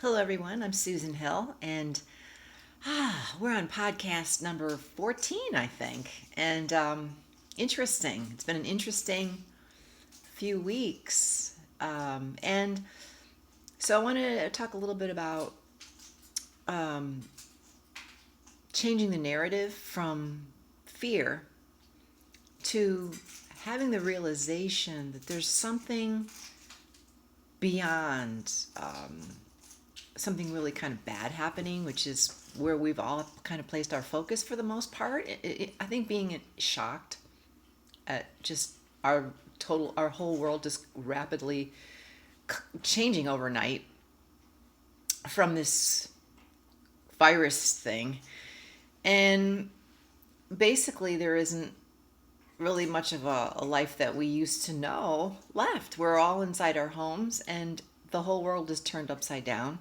Hello, everyone. I'm Susan Hill, and we're on podcast number 14, I think. And interesting. It's been an interesting few weeks. And so I want to talk a little bit about um, changing the narrative from fear to having the realization that there's something beyond something really kind of bad happening, which is where we've all kind of placed our focus for the most part. I think being shocked at just our whole world just rapidly changing overnight from this virus thing. And basically, there isn't really much of a life that we used to know left. We're all inside our homes, and the whole world is turned upside down.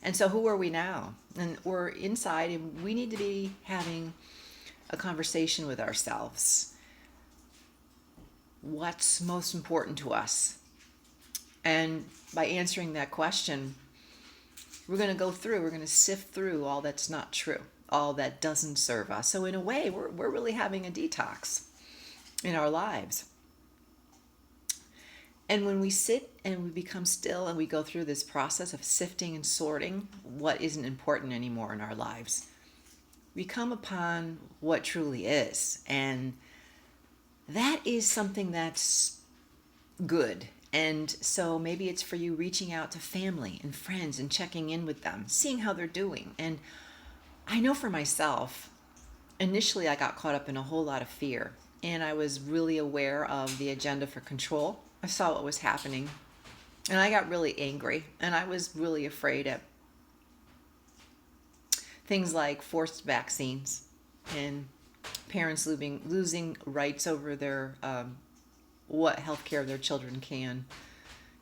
And so, who are we now? And we're inside, and we need to be having a conversation with ourselves. What's most important to us? And by answering that question, we're going to sift through all that's not true, all that doesn't serve us. So, in a way, we're really having a detox in our lives. And when we sit and we become still and we go through this process of sifting and sorting what isn't important anymore in our lives, we come upon what truly is. And that is something that's good. And so maybe it's for you reaching out to family and friends and checking in with them, seeing how they're doing. And I know for myself, initially I got caught up in a whole lot of fear. And I was really aware of the agenda for control. I saw what was happening, and I got really angry, and I was really afraid of things like forced vaccines and parents losing rights over their what health care their children can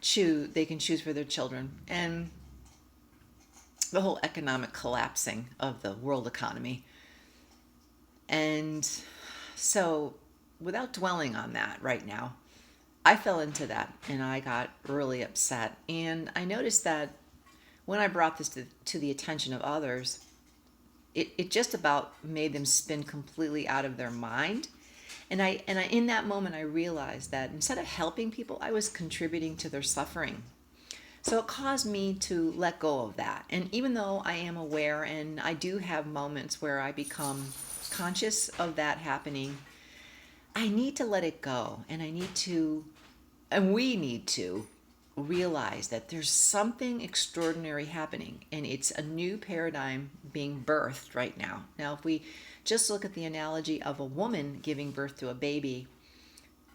choose for their children, and the whole economic collapsing of the world economy. And so, without dwelling on that right now, I fell into that and I got really upset. And I noticed that when I brought this to the attention of others, it just about made them spin completely out of their mind. And I in that moment I realized that instead of helping people, I was contributing to their suffering. So it caused me to let go of that. And even though I am aware and I do have moments where I become conscious of that happening, I need to let it go, and we need to realize that there's something extraordinary happening, and it's a new paradigm being birthed right now. Now, if we just look at the analogy of a woman giving birth to a baby,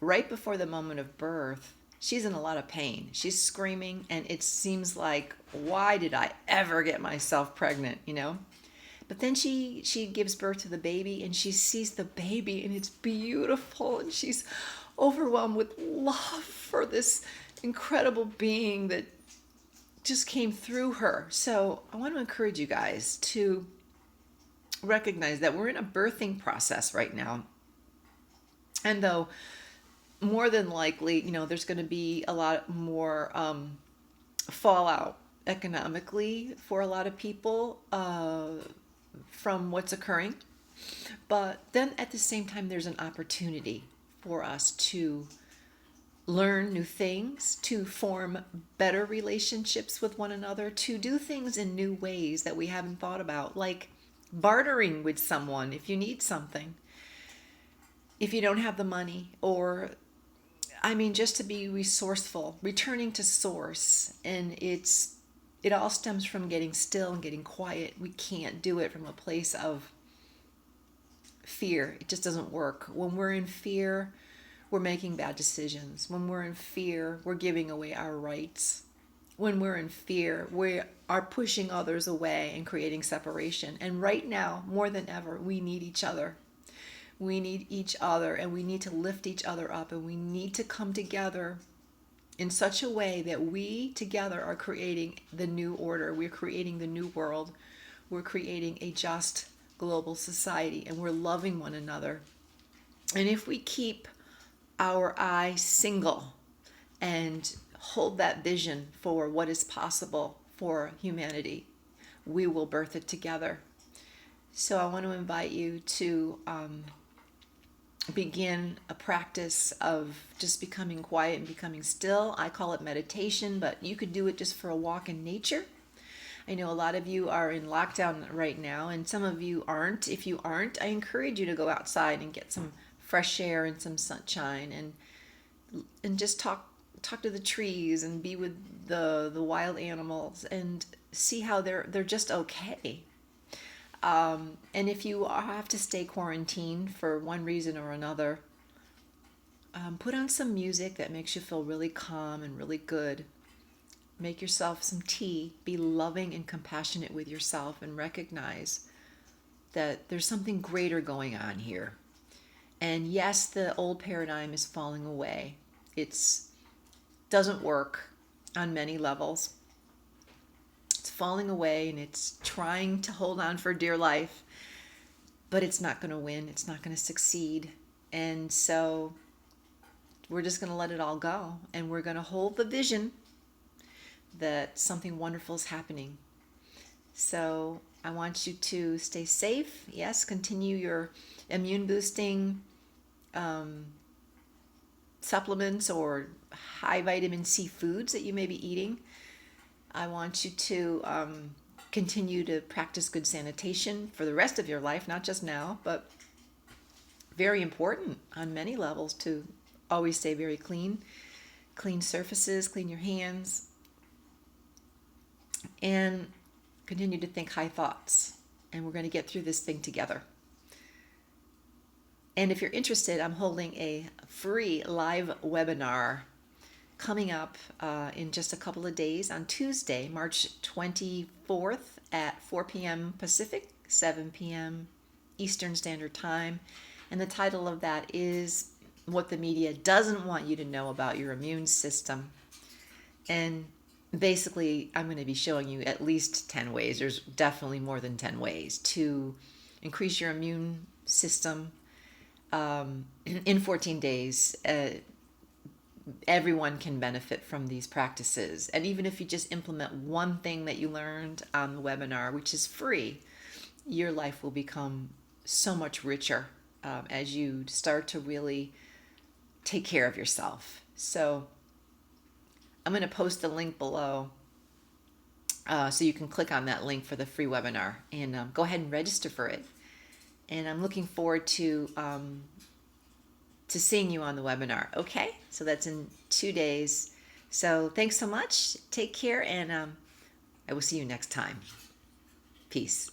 right before the moment of birth, she's in a lot of pain. She's screaming, and it seems like, why did I ever get myself pregnant, But then she gives birth to the baby, and she sees the baby, and it's beautiful, and she's overwhelmed with love for this incredible being that just came through her. So I want to encourage you guys to recognize that we're in a birthing process right now. And though more than likely, there's going to be a lot more fallout economically for a lot of people from what's occurring. But then at the same time, there's an opportunity for us to learn new things, to form better relationships with one another, to do things in new ways that we haven't thought about, like bartering with someone if you need something, if you don't have the money, or just to be resourceful, returning to source. And it all stems from getting still and getting quiet. We can't do it from a place of fear. It just doesn't work. When we're in fear, we're making bad decisions. When we're in fear, we're giving away our rights. When we're in fear, we are pushing others away and creating separation. And right now, more than ever, we need each other. We need each other, and we need to lift each other up, and we need to come together in such a way that we together are creating the new order. We're creating the new world. We're creating a just global society, and we're loving one another. And if we keep our eye single and hold that vision for what is possible for humanity. We will birth it together. So I want to invite you to begin a practice of just becoming quiet and becoming still. I call it meditation, but you could do it just for a walk in nature. I know a lot of you are in lockdown right now, and some of you aren't. If you aren't, I encourage you to go outside and get some fresh air and some sunshine, and just talk to the trees and be with the wild animals and see how they're just okay. And if you have to stay quarantined for one reason or another, put on some music that makes you feel really calm and really good. Make yourself some tea. Be loving and compassionate with yourself and recognize that there's something greater going on here. And yes, the old paradigm is falling away. It doesn't work on many levels. It's falling away and it's trying to hold on for dear life, but it's not going to win. It's not going to succeed. And so we're just going to let it all go, and we're going to hold the vision that something wonderful is happening. So I want you to stay safe. Yes, continue your immune boosting supplements or high vitamin C foods that you may be eating. I want you to continue to practice good sanitation for the rest of your life, not just now, but very important on many levels to always stay very clean. Clean surfaces, clean your hands, and continue to think high thoughts. And we're going to get through this thing together. And if you're interested, I'm holding a free live webinar coming up in just a couple of days on Tuesday, March 24th at 4 p.m. Pacific, 7 p.m. Eastern Standard Time. And the title of that is What the Media Doesn't Want You to Know About Your Immune System. And basically, I'm going to be showing you at least 10 ways. There's definitely more than 10 ways to increase your immune system in 14 days. Everyone can benefit from these practices. And even if you just implement one thing that you learned on the webinar, which is free, your life will become so much richer as you start to really take care of yourself. So I'm going to post a link below so you can click on that link for the free webinar and go ahead and register for it. And I'm looking forward to seeing you on the webinar. Okay, so that's in 2 days. So thanks so much. Take care, and I will see you next time. Peace.